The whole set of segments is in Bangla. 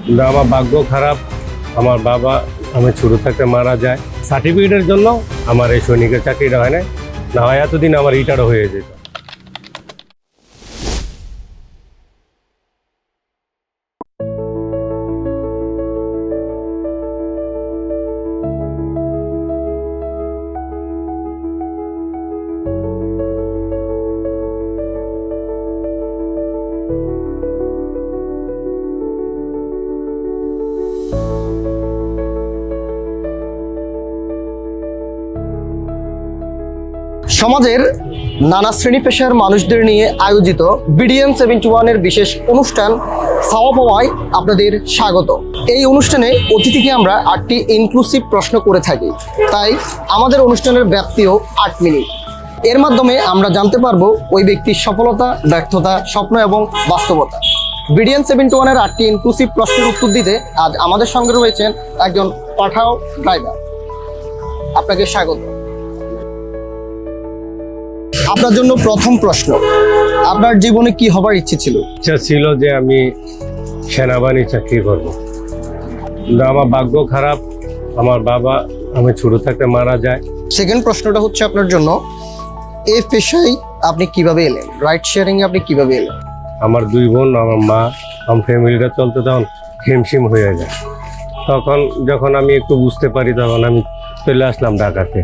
কিন্তু আমার ভাগ্য খারাপ, আমার বাবা আমি ছোট থাকতে মারা যায়। সার্টিফিকেটের জন্য আমার এই সৈনিকের চাকরিটা হয় না, না হয় এতদিন আমার রিটায়ার হয়ে যেত। সমাজের নানা শ্রেণী পেশার মানুষদের নিয়ে আয়োজিত বিডিএন 71 এর বিশেষ অনুষ্ঠান সাওয়া পাওয়ায় আপনাদের স্বাগত। এই অনুষ্ঠানে অতিথিকে আমরা 8টি ইনক্লুসিভ প্রশ্ন করে থাকি, তাই আমাদের অনুষ্ঠানের ব্যাপ্তিও 8 মিনিট। এর মাধ্যমে আমরা জানতে পারবো ওই ব্যক্তির সফলতা, ব্যর্থতা, স্বপ্ন এবং বাস্তবতা। বিডিএন 71 এর 8টি ইনক্লুসিভ প্রশ্নের উত্তর দিতে আজ আমাদের সঙ্গে রয়েছেন একজন পাঠাও ড্রাইভার। আপনাকে স্বাগত। আপনার জন্য প্রথম প্রশ্ন, আপনার জীবনে কি হবার ইচ্ছে ছিল? ইচ্ছা ছিল যে আমি সেনাবাহিনী চাকরি করব, কিন্তু আমার ভাগ্য খারাপ, আমার বাবা আমি ছোট থাকতে মারা যায়। সেকেন্ড প্রশ্নটা হচ্ছে আপনার জন্য, এই পেশায় আপনি কিভাবে এলেন? রাইড শেয়ারিং এ আপনি কিভাবে এলেন? আমার 2 বোন, আমার মা, আমার ফ্যামিলিটা চলতে তখন হিমশিম হয়ে যায়। তখন যখন আমি একটু বুঝতে পারি তখন আমি চলে আসলাম ঢাকাতে,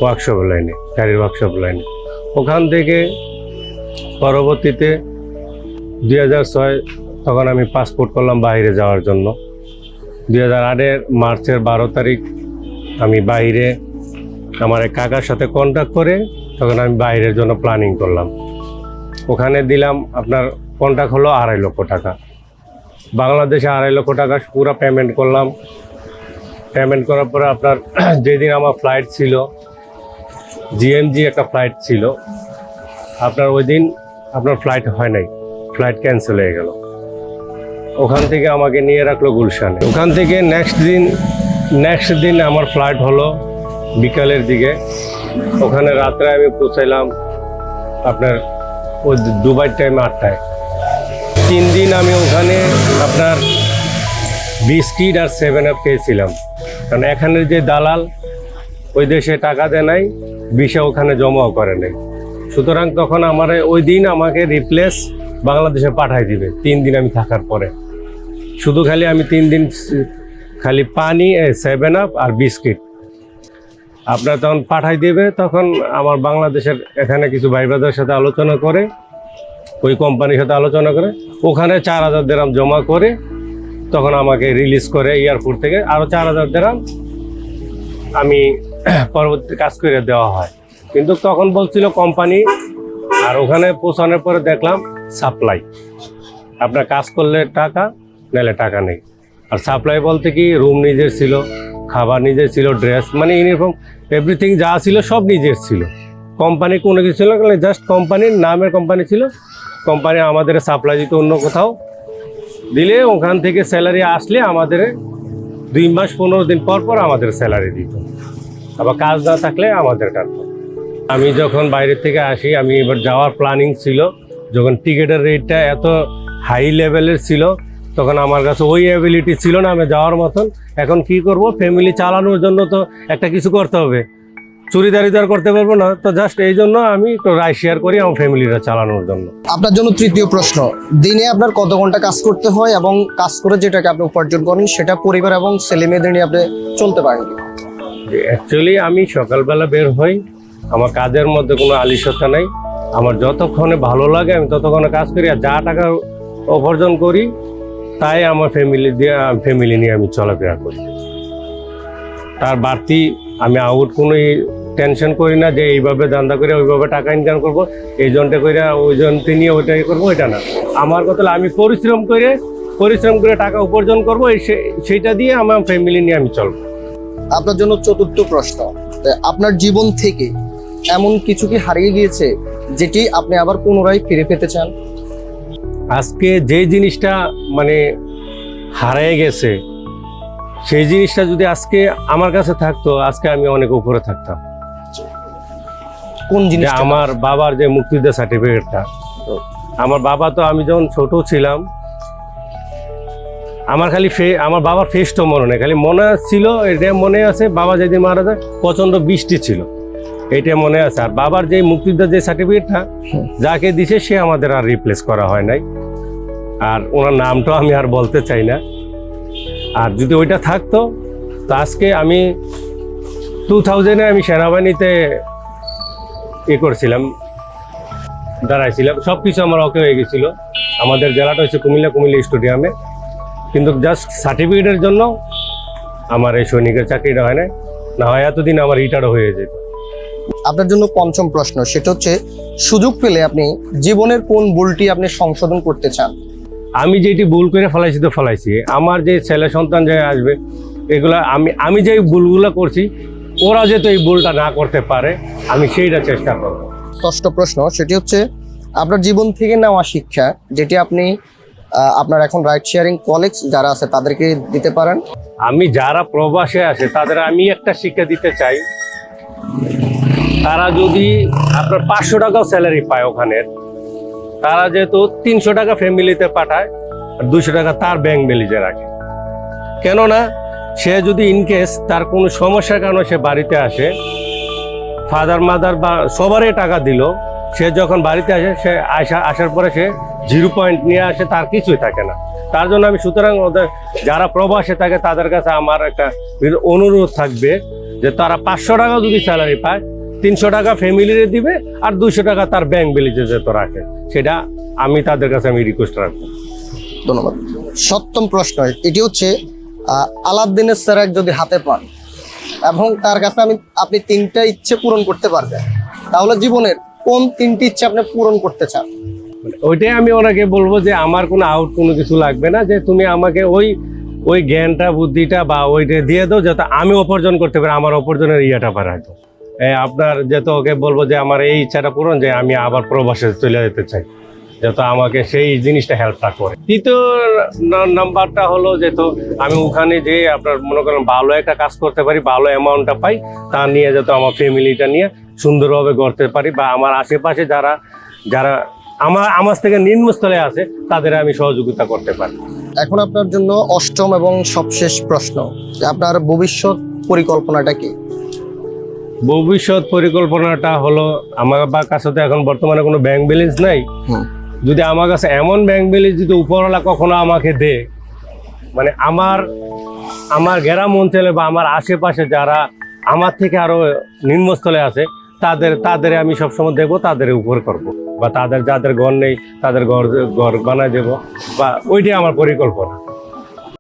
ওয়ার্কশপ লাইনে, গাড়ির ওয়ার্কশপ লাইনে। ওখান থেকে পরবর্তীতে 2006 তখন আমি পাসপোর্ট করলাম বাইরে যাওয়ার জন্য। 2008 মার্চের 12 তারিখ আমি বাইরে আমার এক কাকার সাথে কন্ট্যাক্ট করে তখন আমি বাইরের জন্য প্ল্যানিং করলাম। ওখানে দিলাম আপনার কন্ট্যাক্ট হলো 2.5 লক্ষ টাকা। বাংলাদেশে 2.5 লক্ষ টাকা পুরো পেমেন্ট করলাম। পেমেন্ট করার পরে আপনার যেদিন আমার ফ্লাইট ছিল, জিএমজি একটা ফ্লাইট ছিল, আপনার ওই দিন আপনার ফ্লাইট হয় নাই, ফ্লাইট ক্যান্সেল হয়ে গেল। ওখান থেকে আমাকে নিয়ে রাখলো গুলশানে। ওখান থেকে নেক্সট দিন আমার ফ্লাইট হলো বিকালের দিকে। ওখানে রাত্রে আমি পৌঁছাইলাম আপনার ওই দুবাই টাইম 8টায়। 3 দিন আমি ওখানে আপনার বিস্কিট আর 7 আপ খেয়েছিলাম, কারণ এখানের যে দালাল ওই দেশে টাকা দেয় নাই, ভিসা ওখানে জমাও করে নাই। সুতরাং তখন আমার ওই দিন আমাকে রিপ্লেস বাংলাদেশে পাঠাই দিবে 3 দিন আমি থাকার পরে। শুধু খালি আমি 3 দিন খালি পানি, 7 আপ আর বিস্কিট আপনার তখন পাঠাই দেবে। তখন আমার বাংলাদেশের এখানে কিছু ভাই ব্রাদারের সাথে আলোচনা করে, ওই কোম্পানির সাথে আলোচনা করে ওখানে 4000 দিরহাম জমা করে তখন আমাকে রিলিজ করে এয়ারপোর্ট থেকে। আরও 4000 দিরহাম আমি পরবর্তী কাজ করে দেওয়া হয়। কিন্তু তখন বলছিল কোম্পানি, আর ওখানে পৌঁছানোর পরে দেখলাম সাপ্লাই, আপনার কাজ করলে টাকা, নাহলে টাকা নেই। আর সাপ্লাই বলতে কি, রুম নিজের ছিল, খাবার নিজের ছিল, ড্রেস মানে ইউনিফর্ম এভরিথিং যা ছিল সব নিজের ছিল। কোম্পানি কোনো কিছু ছিল না, জাস্ট কোম্পানির নামের কোম্পানি ছিল। কোম্পানি আমাদের সাপ্লাই দিত অন্য কোথাও দিলে, ওখান থেকে স্যালারি আসলে আমাদের 2 মাস 15 দিন পর পর আমাদের স্যালারি দিত, আবার কাজ না থাকলে আমাদের কাটতো। আমি যখন বাইরের থেকে আসি, আমি এবার যাওয়ার প্ল্যানিং ছিল, যখন টিকিটের রেটটা এত হাই লেভেলের ছিল তখন আমার কাছে ওই অ্যাবিলিটি ছিল না আমি যাওয়ার মতন। এখন কি করব, ফ্যামিলি চালানোর জন্য তো একটা কিছু করতে হবে, চুরিদারিদার করতে পারবো না, তো জাস্ট এই জন্য আমি একটু রাইড শেয়ার করি আমার ফ্যামিলিটা চালানোর জন্য। আপনার জন্য তৃতীয় প্রশ্ন, দিনে আপনার কত ঘন্টা কাজ করতে হয় এবং কাজ করে যেটাকে আপনি উপার্জন করেন সেটা পরিবার এবং ছেলে মেয়েদের নিয়ে আপনি চলতে পারেন? অ্যাকচুয়ালি আমি সকালবেলা বের হই, আমার কাজের মধ্যে কোনো আলিশতা নাই। আমার যতক্ষণে ভালো লাগে আমি ততক্ষণে কাজ করি, আর যা টাকা উপার্জন করি তাই আমার ফ্যামিলি নিয়ে আমি চলাফেরা করি। তার বাড়তি আমি আউট কোনো টেনশন করি না যে এইভাবে ধান্দা করে ওইভাবে টাকা ইনকাম করবো, এই জনটা করে ওই জনটি নিয়ে ওইটাই করবো, ওইটা না। আমার কথা আমি পরিশ্রম করে টাকা উপার্জন করবো, সেইটা দিয়ে আমার ফ্যামিলি নিয়ে আমি চলবো। আপনার জন্য চতুর্থ প্রশ্ন, আপনার জীবন থেকে এমন কিছু কি হারিয়ে গিয়েছে যেটি আপনি আবার পুনরায় ফিরে পেতে চান? আজকে যে জিনিসটা মানে হারিয়ে গেছে, সেই জিনিসটা যদি আজকে আমার কাছে থাকতো, আজকে আমি অনেক উপরে থাকতাম। কোন জিনিস? আমার বাবার যে মুক্তিযোদ্ধা সার্টিফিকেটটা, আমার বাবা তো আমি যখন ছোট ছিলাম আমার খালি আমার বাবার ফেসটা মনে নেই, খালি মনে ছিল এটা মনে আছে বাবা যেদিন মারা যায় প্রচণ্ড বৃষ্টি ছিল, এইটা মনে আছে। আর বাবার যে মুক্তিযোদ্ধার যে সার্টিফিকেটটা যাকে দিছে সে আমাদের আর রিপ্লেস করা হয় নাই, আর ওনার নামটাও আমি আর বলতে চাই না। আর যদি ওইটা থাকতো তো আজকে আমি 2000-এ আমি সেনাবাহিনীতে করছিলাম, দাঁড়াইছিলাম, সব কিছু আমার ওকে হয়ে গেছিলো। আমাদের জেলাটা হচ্ছে কুমিল্লা স্টেডিয়ামে, কিন্তু জাস্ট সার্টিফিকেটের জন্য আমার এই সৈনিকের চাকরিটা হয় না হয় এতদিন আমার রিটায়ার হয়ে যেত। আপনার জন্য পঞ্চম প্রশ্ন, সেটা হচ্ছে সুযোগ পেলে আপনি জীবনের কোন ভুলটি আপনি সংশোধন করতে চান? আমি যেটি ভুল করে ফেলাইছি তো ফেলাইছি, আমার যে ছেলে সন্তান যে আসবে এগুলা আমি যে ভুলগুলো করছি ওরা যেহেতু এই ভুলটা না করতে পারে আমি সেইটা চেষ্টা করব। ষষ্ঠ প্রশ্ন, সেটি হচ্ছে আপনার জীবন থেকে নেওয়া শিক্ষা যেটি আপনি আপনার এখন রাইড শেয়ারিং কলিগস যারা আছে তাদেরকে দিতে পারেন। আমি যারা প্রবাসে আসে তাদের আমি একটা শিক্ষা দিতে চাই, তারা যদি আপনার 500 টাকাও স্যালারি পায় ওখানের, তারা যেহেতু 300 টাকা ফ্যামিলিতে পাঠায় আর 200 টাকা তার ব্যাংক ব্যালেন্সে রাখে। কেননা সে যদি ইনকেস তার কোনো সমস্যার কারণে সে বাড়িতে আসে, ফাদার মাদার বা সবারই টাকা দিল, সে যখন বাড়িতে আসে সে আসার পরে সে 0 পয়েন্ট নিয়ে আসে, তার কিছুই থাকে না। তার জন্য আমি সুতরাং ওদের যারা প্রবাসে থাকে তাদের কাছে আমার একটা অনুরোধ থাকবে যে তারা 500 টাকা যদি স্যালারি পায় 300 টাকা ফ্যামিলিরে দিবে আর 200 টাকা তার ব্যাংক ব্যালেন্সে যেত রাখে, সেটা আমি তাদের কাছে আমি রিকোয়েস্ট রাখবো। ধন্যবাদ। সপ্তম প্রশ্ন, এটি হচ্ছে আলাউদ্দিনের সেরাক যদি হাতে পান এবং তার কাছে আপনি 3টা ইচ্ছে পূরণ করতে পারবেন, তাহলে জীবনের কোন 3টি ইচ্ছে আপনি পূরণ করতে চান? ওইটাই আমি ওনাকে বলবো যে আমার কোনো কিছু লাগবে না, যে তুমি আমাকে ওই জ্ঞানটা বুদ্ধিটা বা ওইটা দিয়ে দাও যাতে আমি উপার্জন করতে পারি, আমার উপার্জনের ইয়েটা বাড়াই দাও। আপনার যেহেতু ওকে বলবো যে আমার এই ইচ্ছাটা পূরণ, যে আমি আবার প্রবাসে চলে যেতে চাই, যেহেতু আমাকে সেই জিনিসটা হেল্পটা করে। তৃতীয় নাম্বারটা হলো যেহেতু আমি ওখানে যে আপনার মনে করেন ভালো একটা কাজ করতে পারি, ভালো অ্যামাউন্টটা পাই, তা নিয়ে যাতে আমার ফ্যামিলিটা নিয়ে সুন্দরভাবে গড়তে পারি, বা আমার আশেপাশে যারা আমার থেকে নিম্নস্থলে আছে তাদের আমি সহযোগিতা করতে পারি। এখন আপনার জন্য অষ্টম এবং সবশেষ প্রশ্ন, আপনার ভবিষ্যৎ পরিকল্পনাটা কি? ভবিষ্যৎ পরিকল্পনাটা হলো আমার কাছে তো এখন বর্তমানে কোনো ব্যাংক ব্যালেন্স নাই, যদি আমার কাছে এমন ব্যাংক ব্যালেন্স যদি উপরওয়ালা কখনো আমাকে দে, মানে আমার গ্রাম অঞ্চলে বা আমার আশেপাশে যারা আমার থেকে আরো নিম্নস্থলে আছে তাদের আমি সবসময় দেবো, তাদের উপর করব, বা যাদের ঘর নেই তাদের ঘর বানায় দেবো, বা ওইটাই আমার পরিকল্পনা।